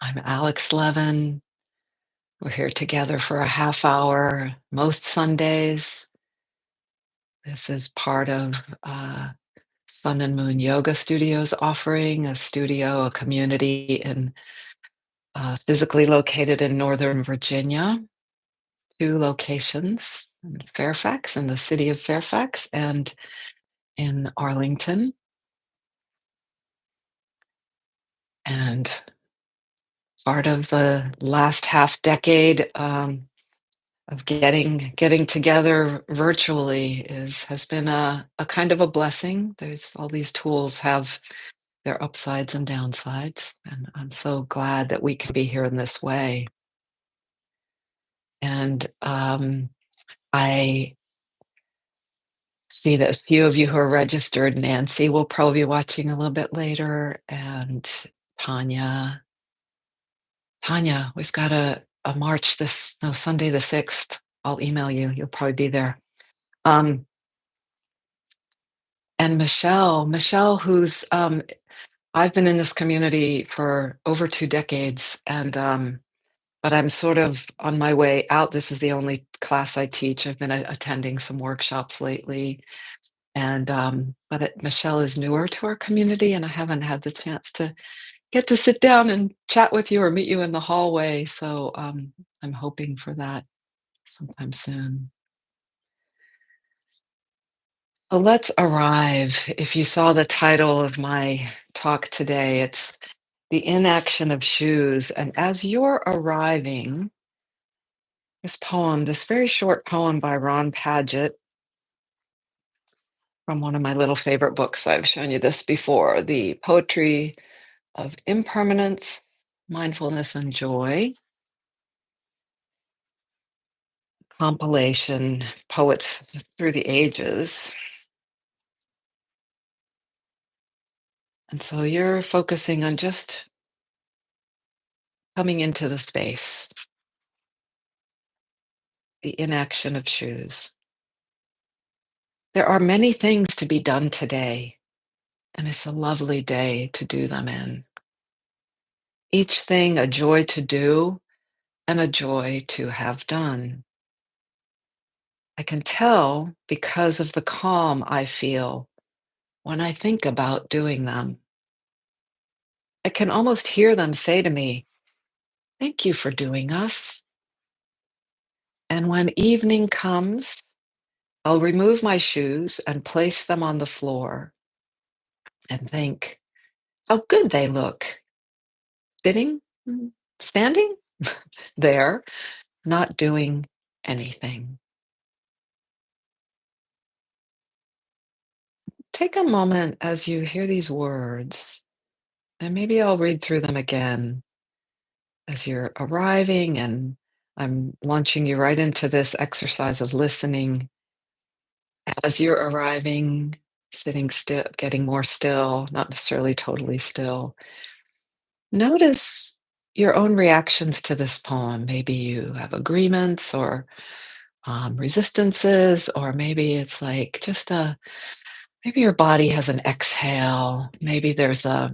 I'm Alex Levin. We're here together for a half hour most Sundays. This is part of Sun and Moon Yoga Studios offering, a studio, a community physically located in Northern Virginia, two locations in Fairfax, in the city of Fairfax, and in Arlington. And part of the last half decade of getting together virtually has been a kind of a blessing. There's all these tools have their upsides and downsides, and I'm so glad that we can be here in this way. And I see that a few of you who are registered, Nancy will probably be watching a little bit later, and Tanya. Tanya, we've got a march Sunday the 6th. I'll email you. You'll probably be there. And Michelle, who's I've been in this community for over 2 decades, and but I'm sort of on my way out. This is the only class I teach. I've been attending some workshops lately, and Michelle is newer to our community, and I haven't had the chance to get to sit down and chat with you or meet you in the hallway. So I'm hoping for that sometime soon. So let's arrive. If you saw the title of my talk today, it's The Inaction of Shoes. And as you're arriving, this very short poem by Ron Padgett from one of my little favorite books. I've shown you this before, The Poetry of Impermanence, Mindfulness, and Joy. Compilation, Poets Through the Ages. And so you're focusing on just coming into the space, the inaction of shoes. There are many things to be done today, and it's a lovely day to do them in. Each thing a joy to do and a joy to have done. I can tell because of the calm I feel when I think about doing them. I can almost hear them say to me, "Thank you for doing us." And when evening comes, I'll remove my shoes and place them on the floor and think how good they look. Sitting, standing there, not doing anything. Take a moment as you hear these words, and maybe I'll read through them again as you're arriving, and I'm launching you right into this exercise of listening as you're arriving, sitting still, getting more still, not necessarily totally still. Notice your own reactions to this poem. Maybe you have agreements or resistances, or maybe it's like maybe your body has an exhale. Maybe there's I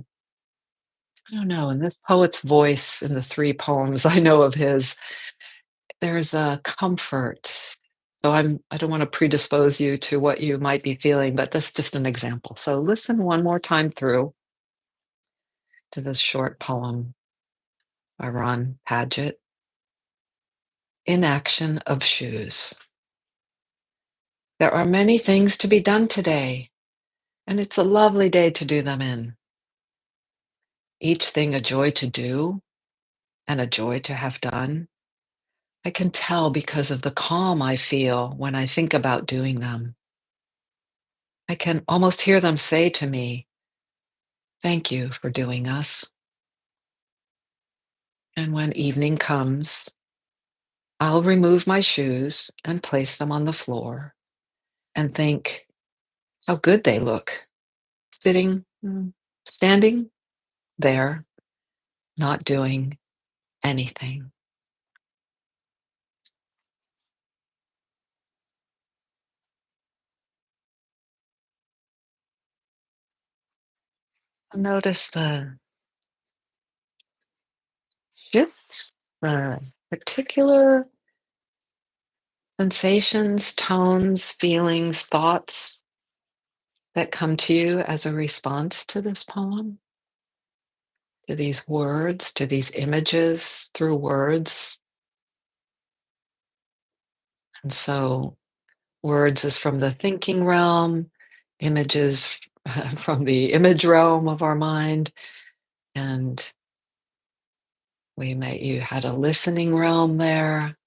don't know, in this poet's voice, in the three poems I know of his, there's a comfort. So I don't want to predispose you to what you might be feeling, but that's just an example. So listen one more time through to this short poem by Ron Padgett, Inaction of Shoes. There are many things to be done today, and it's a lovely day to do them in. Each thing a joy to do and a joy to have done. I can tell because of the calm I feel when I think about doing them. I can almost hear them say to me, "Thank you for doing us." And when evening comes, I'll remove my shoes and place them on the floor and think how good they look, sitting, standing there, not doing anything. Notice shifts, particular sensations, tones, feelings, thoughts that come to you as a response to this poem, to these words, to these images through words. And so, words is from the thinking realm, images from the image realm of our mind, and you had a listening realm there.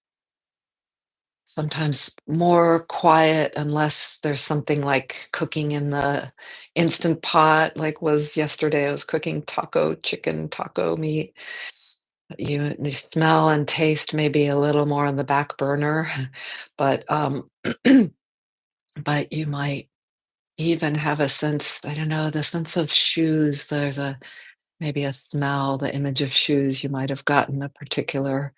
Sometimes more quiet unless there's something like cooking in the instant pot, like was yesterday. I was cooking chicken taco meat. You smell and taste maybe a little more on the back burner, but but you might even have a sense, I don't know, the sense of shoes. There's a maybe a smell, the image of shoes. You might have gotten a particular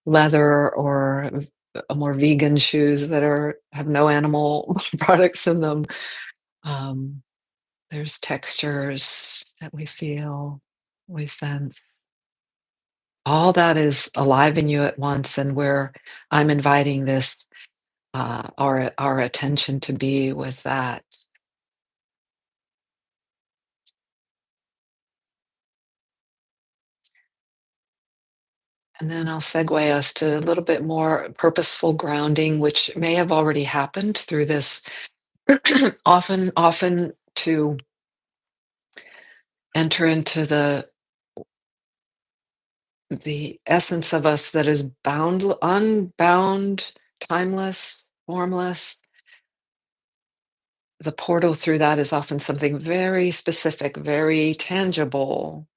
leather or a more vegan shoes that are have no animal products in them. Um, there's textures that we feel, we sense. All that is alive in you at once, and where I'm inviting this our attention to be with that. And then I'll segue us to a little bit more purposeful grounding, which may have already happened through this. Often to enter into the essence of us that is unbound, timeless, formless. The portal through that is often something very specific, very tangible,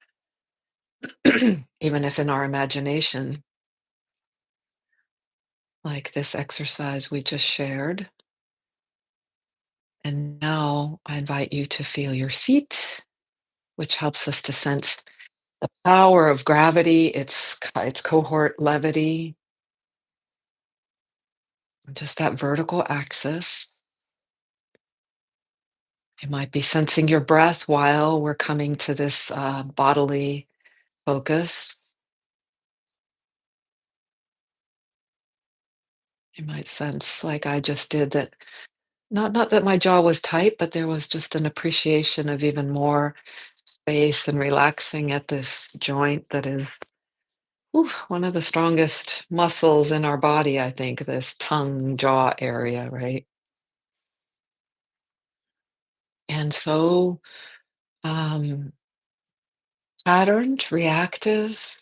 even if in our imagination, like this exercise we just shared. And now I invite you to feel your seat, which helps us to sense the power of gravity, its cohort levity, just that vertical axis. You might be sensing your breath while we're coming to this bodily focus. You might sense, like I just did, that not that my jaw was tight, but there was just an appreciation of even more space and relaxing at this joint that is one of the strongest muscles in our body, I think, this tongue jaw area, right? And so um, patterned, reactive,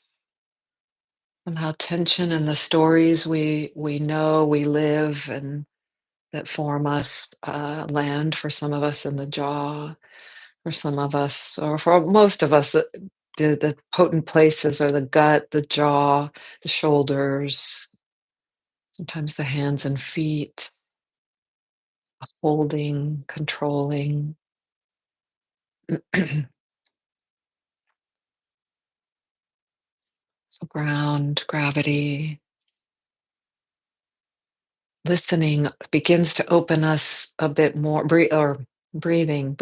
somehow tension in the stories we know, we live, and that form us, land for some of us in the jaw, for some of us, or for most of us, the potent places are the gut, the jaw, the shoulders, sometimes the hands and feet, holding, controlling. So ground, gravity, listening begins to open us a bit more, or breathing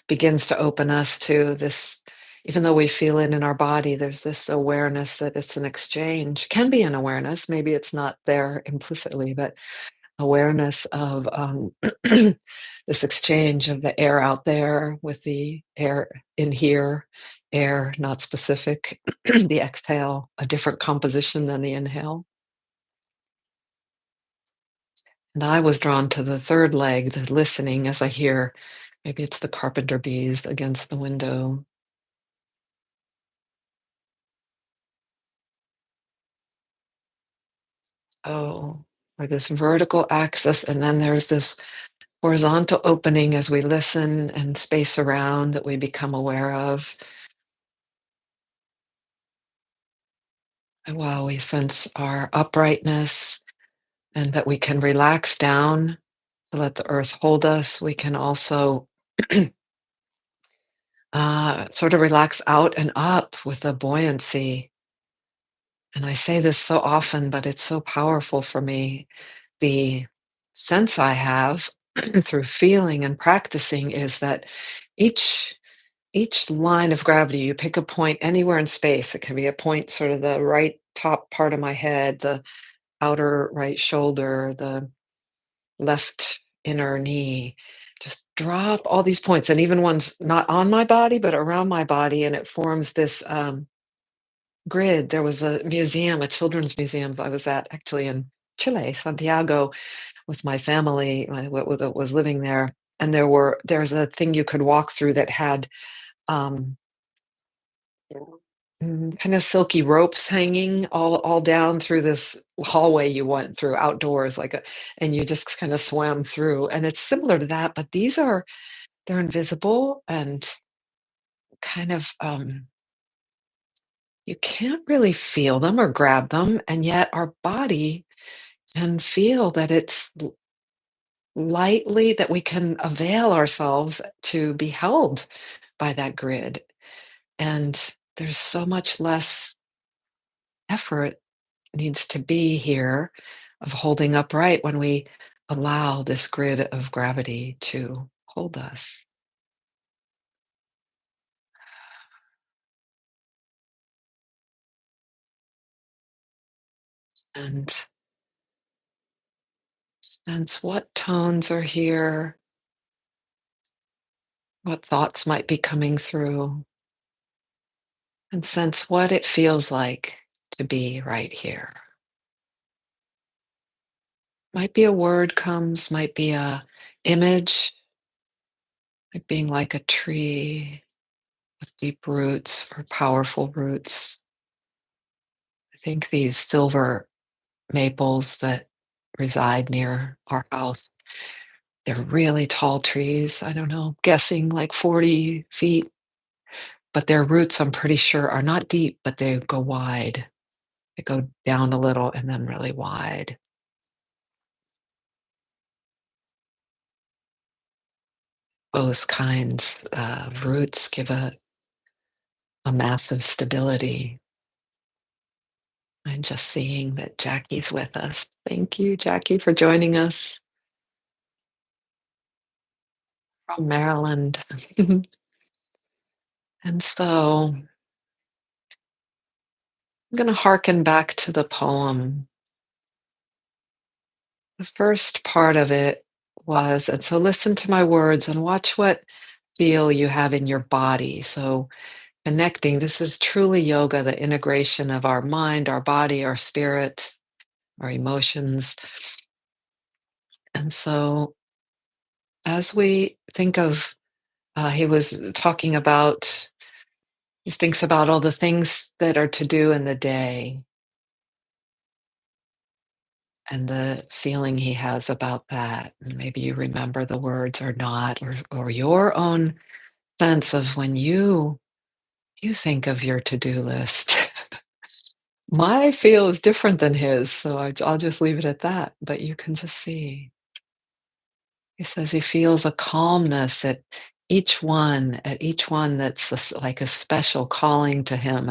begins to open us to this. Even though we feel it in our body, there's this awareness that it's an exchange, can be an awareness, maybe it's not there implicitly, but awareness of this exchange of the air out there with the air in here, air not specific, the exhale, a different composition than the inhale. And I was drawn to the third leg, the listening, as I hear maybe it's the carpenter bees against the window. Oh, or this vertical axis, and then there's this horizontal opening as we listen and space around that we become aware of. And while we sense our uprightness and that we can relax down to let the earth hold us, we can also sort of relax out and up with a buoyancy. And I say this so often, but it's so powerful for me. The sense I have through feeling and practicing is that each Each line of gravity, you pick a point anywhere in space. It can be a point, sort of the right top part of my head, the outer right shoulder, the left inner knee. Just drop all these points, and even ones not on my body, but around my body, and it forms this grid. There was a museum, a children's museum I was at actually in Chile, Santiago, with my family, was living there, and there's a thing you could walk through that had um, kind of silky ropes hanging all down through this hallway you went through outdoors, and you just kind of swam through. And it's similar to that, but they're invisible and kind of you can't really feel them or grab them, and yet our body can feel that it's lightly that we can avail ourselves to be held by that grid. And there's so much less effort needs to be here of holding upright when we allow this grid of gravity to hold us. And sense what tones are here, what thoughts might be coming through, and sense what it feels like to be right here. Might be a word comes, might be a image, like being like a tree with deep roots or powerful roots. I think these silver maples that reside near our house, they're really tall trees. I don't know, guessing like 40 feet, but their roots, I'm pretty sure, are not deep, but they go wide. They go down a little and then really wide. Both kinds of roots give a massive stability. I'm just seeing that Jackie's with us. Thank you, Jackie, for joining us from Maryland. And so I'm going to hearken back to the poem. The first part of it was, and so listen to my words and watch what feel you have in your body. So connecting, this is truly yoga, the integration of our mind, our body, our spirit, our emotions. And so as we think of, he was talking about, he thinks about all the things that are to do in the day and the feeling he has about that. And maybe you remember the words or not, or your own sense of when you think of your to-do list. My feel is different than his, so I'll just leave it at that. But you can just see. He says he feels a calmness at each one that's like a special calling to him,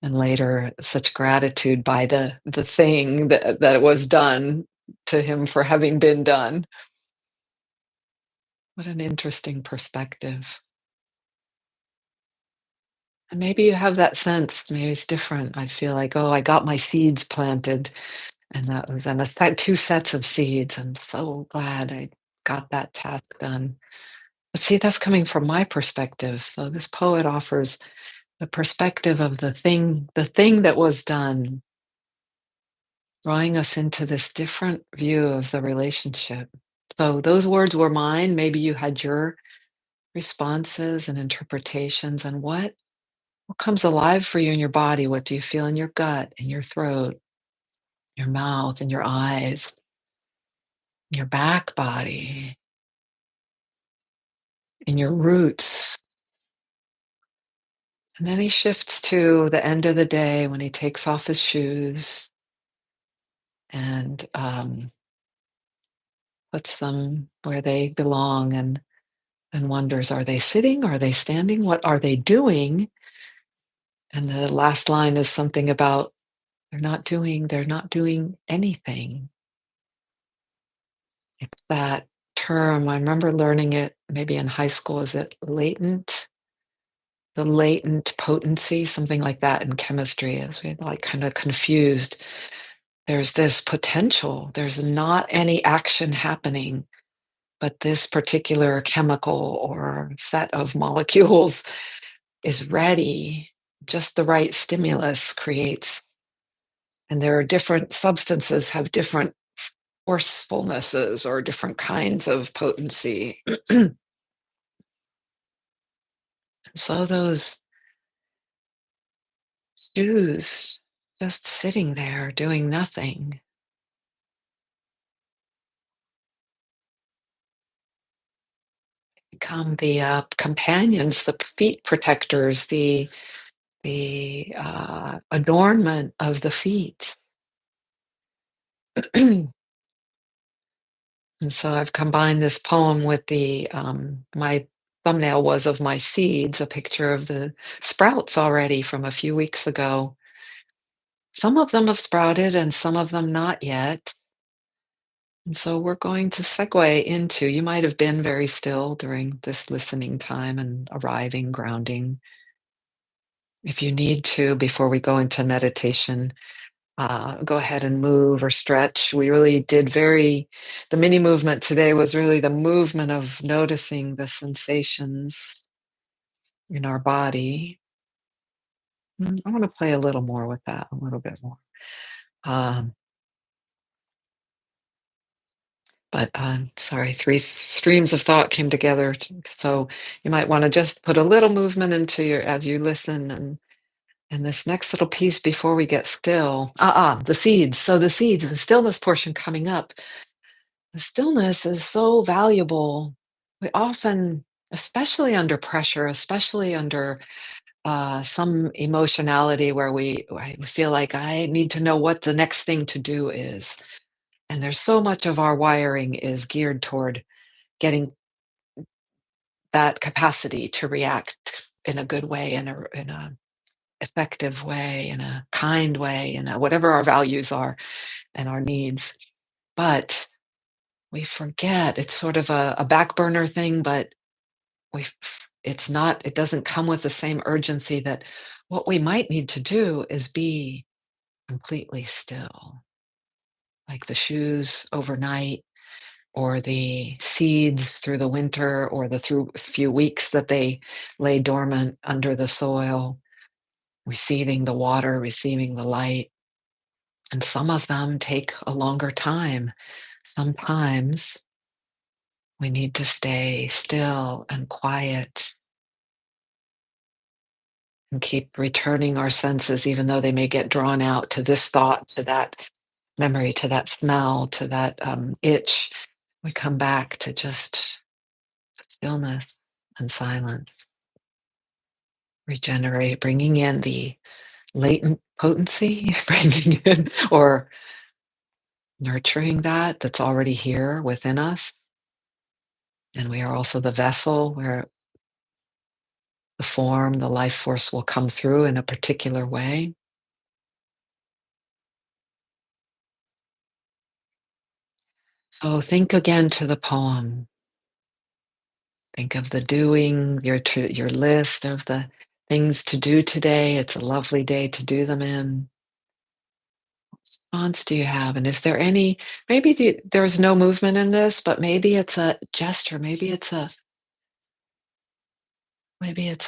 and later such gratitude by the thing that was done to him for having been done. What an interesting perspective. And maybe you have that sense, maybe it's different. I feel like, oh, I got my seeds planted, and that was and it's that 2 sets of seeds. I'm so glad I got that task done. But see, that's coming from my perspective. So this poet offers the perspective of the thing that was done, drawing us into this different view of the relationship. So those words were mine. Maybe you had your responses and interpretations, and what comes alive for you in your body? What do you feel in your gut, in your throat, your mouth, in your eyes, your back body, in your roots? And then he shifts to the end of the day when he takes off his shoes and puts them where they belong, and wonders, are they sitting? Are they standing? What are they doing? And the last line is something about they're not doing anything. It's that term, I remember learning it maybe in high school. Is it latent? the latent potency, something like that in chemistry, as we like kind of confused. There's this potential. There's not any action happening, but this particular chemical or set of molecules is ready. Just the right stimulus creates, and there are different substances have different forcefulnesses or different kinds of potency. So those shoes just sitting there doing nothing become the companions, the feet protectors, the adornment of the feet. And so I've combined this poem with the my thumbnail was of my seeds, a picture of the sprouts already from a few weeks ago. Some of them have sprouted and some of them not yet. And so we're going to segue into, you might have been very still during this listening time and arriving, grounding. If you need to, before we go into meditation, go ahead and move or stretch. We really did the mini movement today was really the movement of noticing the sensations in our body. I want to play a little more with that, a little bit more. Um, but sorry, three streams of thought came together. So you might want to just put a little movement into your as you listen and this next little piece before we get still. The seeds. So the seeds, the stillness portion coming up. The stillness is so valuable. We often, especially under pressure, especially under some emotionality where I feel like I need to know what the next thing to do is. And there's so much of our wiring is geared toward getting that capacity to react in a good way, in a effective way, in a kind way, in a whatever our values are and our needs. But we forget it's sort of a back burner thing, but it's not, it doesn't come with the same urgency that what we might need to do is be completely still, like the shoes overnight or the seeds through the winter or the through few weeks that they lay dormant under the soil, receiving the water, receiving the light. And some of them take a longer time. Sometimes we need to stay still and quiet and keep returning our senses, even though they may get drawn out to this thought, to that memory, to that smell, to that itch. We come back to just stillness and silence, regenerate, bringing in the latent potency, bringing in or nurturing that's already here within us. And we are also the vessel where the form, the life force will come through in a particular way. So think again to the poem. Think of the doing, your list of the things to do today. It's a lovely day to do them in. What response do you have? And is there any, maybe there's no movement in this, but maybe it's a gesture, maybe it's a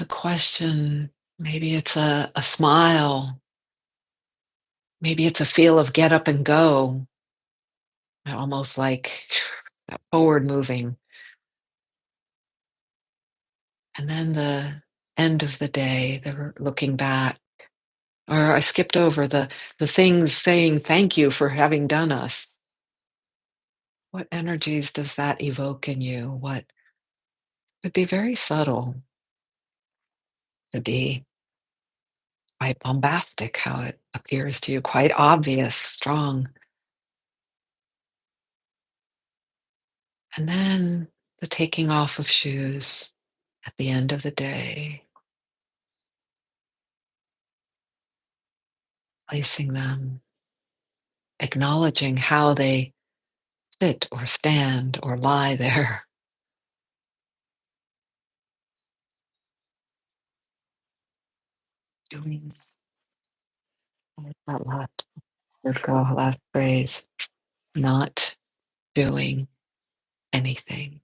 question, maybe it's a smile, maybe it's a feel of get up and go, almost like that forward moving. And then the end of the day, the looking back. Or I skipped over the things saying thank you for having done us. What energies does that evoke in you? What could be very subtle, could be quite bombastic, how it appears to you, quite obvious, strong. And then the taking off of shoes at the end of the day, placing them, acknowledging how they sit or stand or lie there. doing that last word go, last phrase, not doing anything.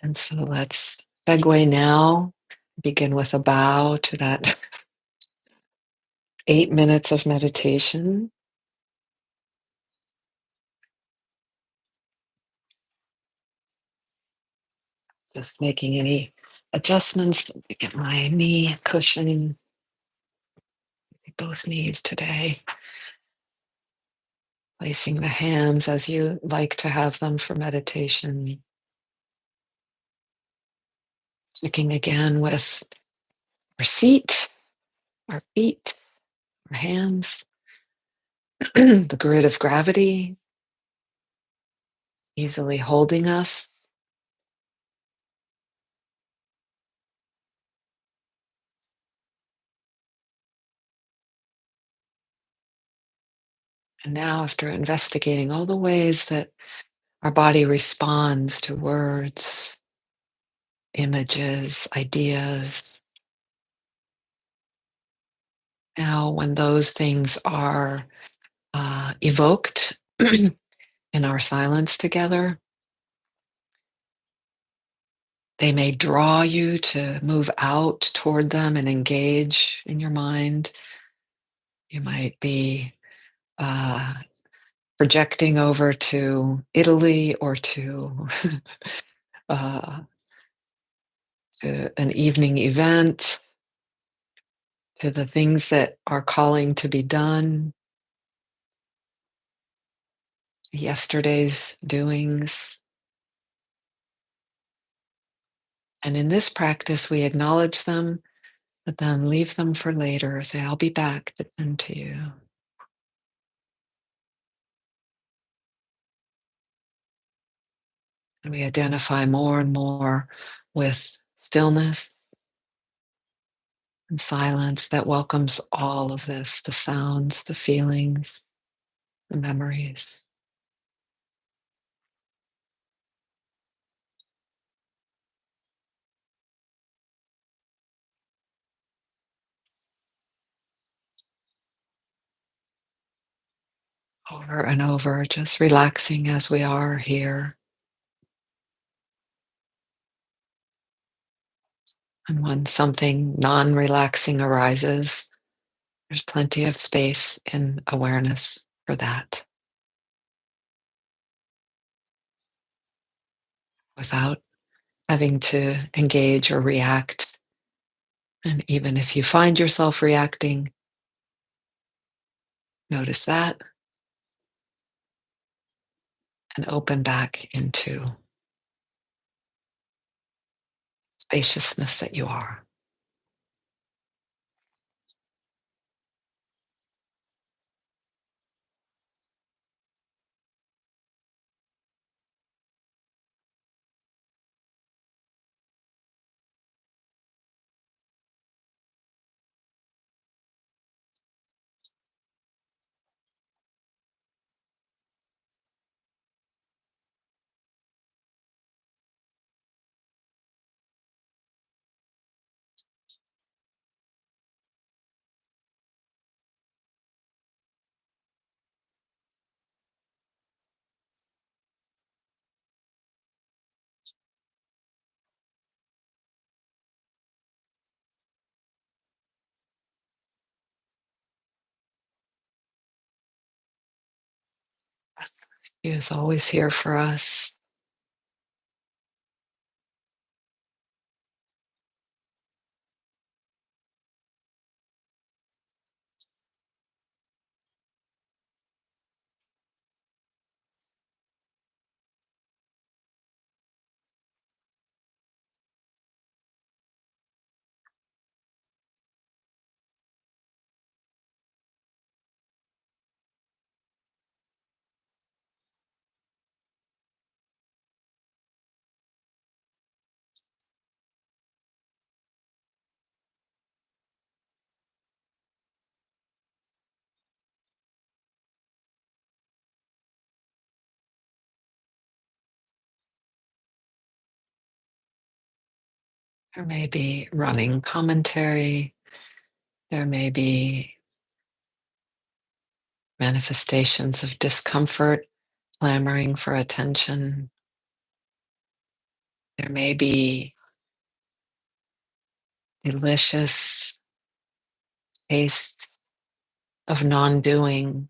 And so let's segue now, begin with a bow to that 8 minutes of meditation. Just making any adjustments to get my knee cushioning, both knees today. Placing the hands as you like to have them for meditation. Checking again with our seat, our feet, our hands, the grid of gravity easily holding us. And now, after investigating all the ways that our body responds to words, images, ideas, now when those things are evoked in our silence together, they may draw you to move out toward them and engage in your mind. You might be uh, projecting over to Italy or uh, to an evening event, to the things that are calling to be done, yesterday's doings. And in this practice, we acknowledge them, but then leave them for later. Say, I'll be back to tend to you. And we identify more and more with stillness and silence that welcomes all of this, the sounds, the feelings, the memories. Over and over, just relaxing as we are here. And when something non relaxing arises, there's plenty of space in awareness for that without having to engage or react. And even if you find yourself reacting, notice that and open back into spaciousness that you are. He is always here for us. There may be running commentary. There may be manifestations of discomfort, clamoring for attention. There may be delicious taste of non doing,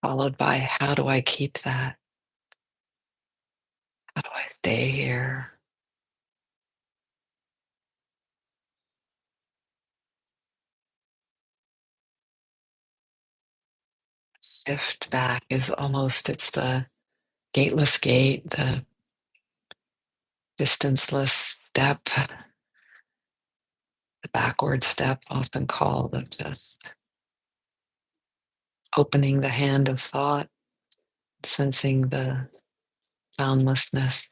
followed by how do I keep that? How do I stay here? Shift back is almost, it's the gateless gate, the distanceless step, the backward step, often called, of just opening the hand of thought, sensing the boundlessness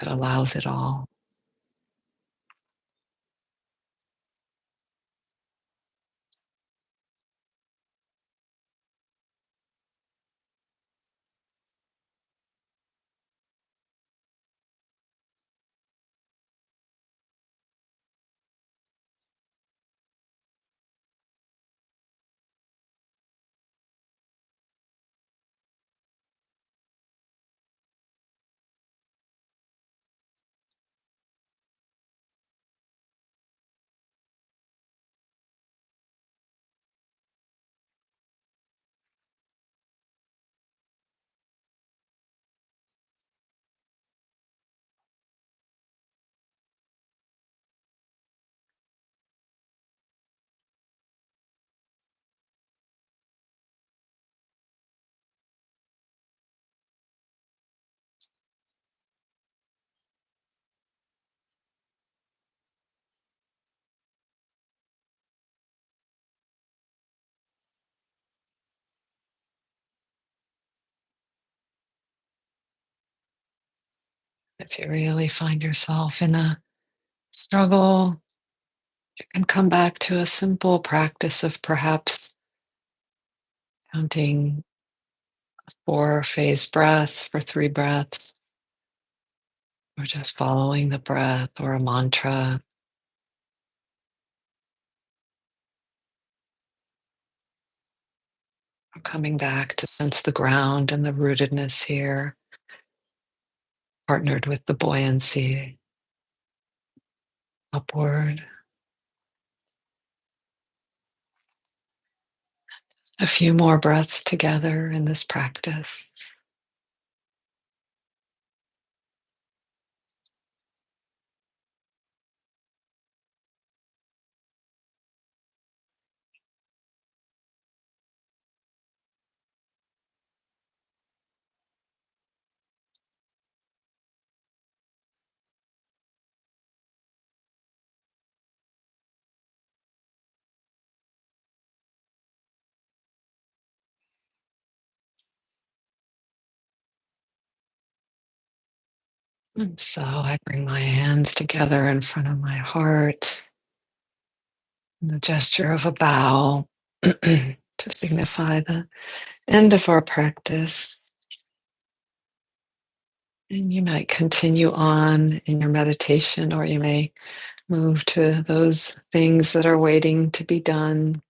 that allows it all. If you really find yourself in a struggle, you can come back to a simple practice of perhaps counting 4 phase breath for 3 breaths, or just following the breath, or a mantra, or coming back to sense the ground and the rootedness here, partnered with the buoyancy upward. A few more breaths together in this practice. And so I bring my hands together in front of my heart, in the gesture of a bow to signify the end of our practice. And you might continue on in your meditation, or you may move to those things that are waiting to be done.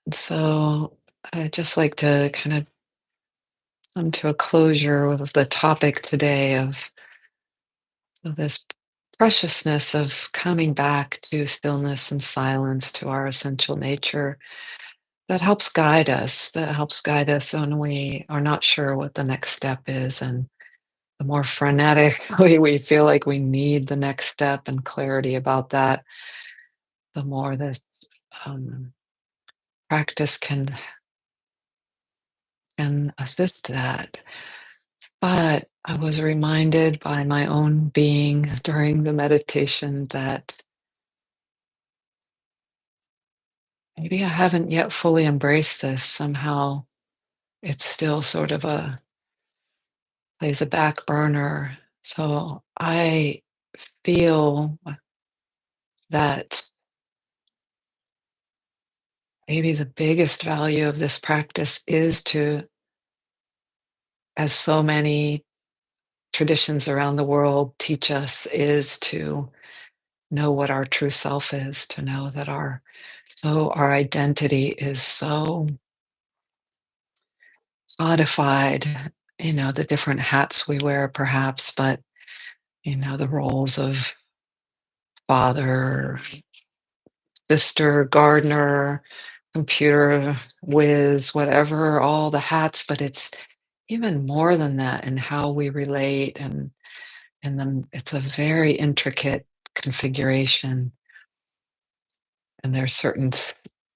And so I'd just like to kind of come to a closure of the topic today of this preciousness of coming back to stillness and silence, to our essential nature, that helps guide us when we are not sure what the next step is. And the more frenetically we feel like we need the next step and clarity about that, the more this um, practice can assist that. But I was reminded by my own being during the meditation that maybe I haven't yet fully embraced this. Somehow it's still sort of plays a back burner. So I feel that maybe the biggest value of this practice is to, as so many traditions around the world teach us, is to know what our true self is, to know that our identity is so codified, the different hats we wear perhaps, but the roles of father, sister, gardener, computer whiz, whatever, all the hats, but it's even more than that in how we relate, and then it's a very intricate configuration, and there's certain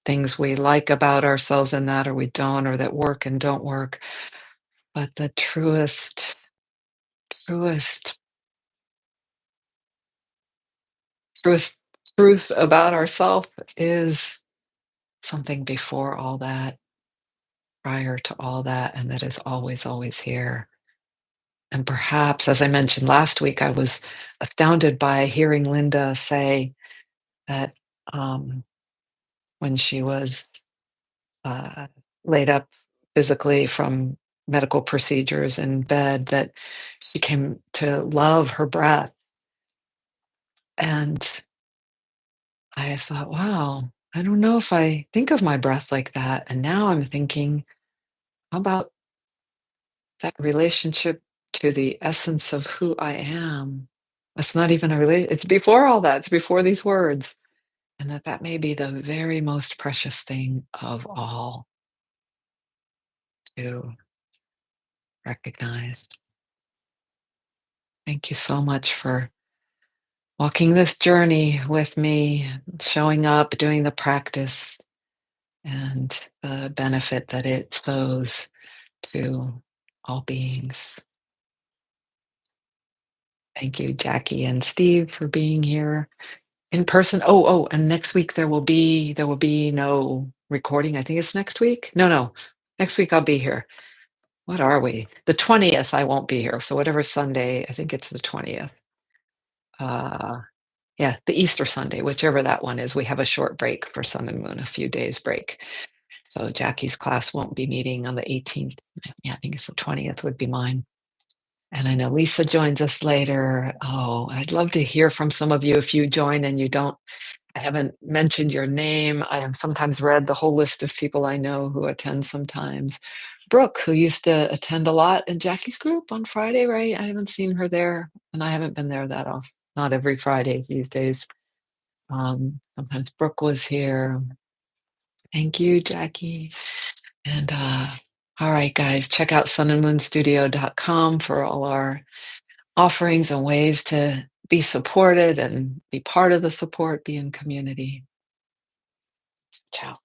things we like about ourselves in that, or we don't, or that work and don't work. But the truest, truest truth about ourselves is something before all that, prior to all that, and that is always, always here. And perhaps, as I mentioned last week, I was astounded by hearing Linda say that um, when she was uh, laid up physically from medical procedures in bed, that she came to love her breath. And I thought, wow, I don't know if I think of my breath like that. And now I'm thinking, how about that relationship to the essence of who I am? It's not even a relate. It's before all that. It's before these words, and that may be the very most precious thing of all to recognize. Thank you so much for walking this journey with me, showing up, doing the practice, and the benefit that it sows to all beings. Thank you, Jackie and Steve, for being here in person. And next week there will be no recording. I think it's next week. No, no. Next week I'll be here. What are we? The 20th I won't be here. So whatever Sunday, I think it's the 20th. Uh yeah, the Easter Sunday, whichever that one is. We have a short break for Sun and Moon, a few days break. So Jackie's class won't be meeting on the 18th. Yeah, I think it's the 20th would be mine. And I know Lisa joins us later. Oh, I'd love to hear from some of you if you join and you don't. I haven't mentioned your name. I have sometimes read the whole list of people I know who attend sometimes. Brooke, who used to attend a lot in Jackie's group on Friday, right? I haven't seen her there, and I haven't been there that often. Not every Friday these days. Sometimes Brooke was here. Thank you, Jackie. And all right, guys, check out sunandmoonstudio.com for all our offerings and ways to be supported and be part of the support, be in community. Ciao.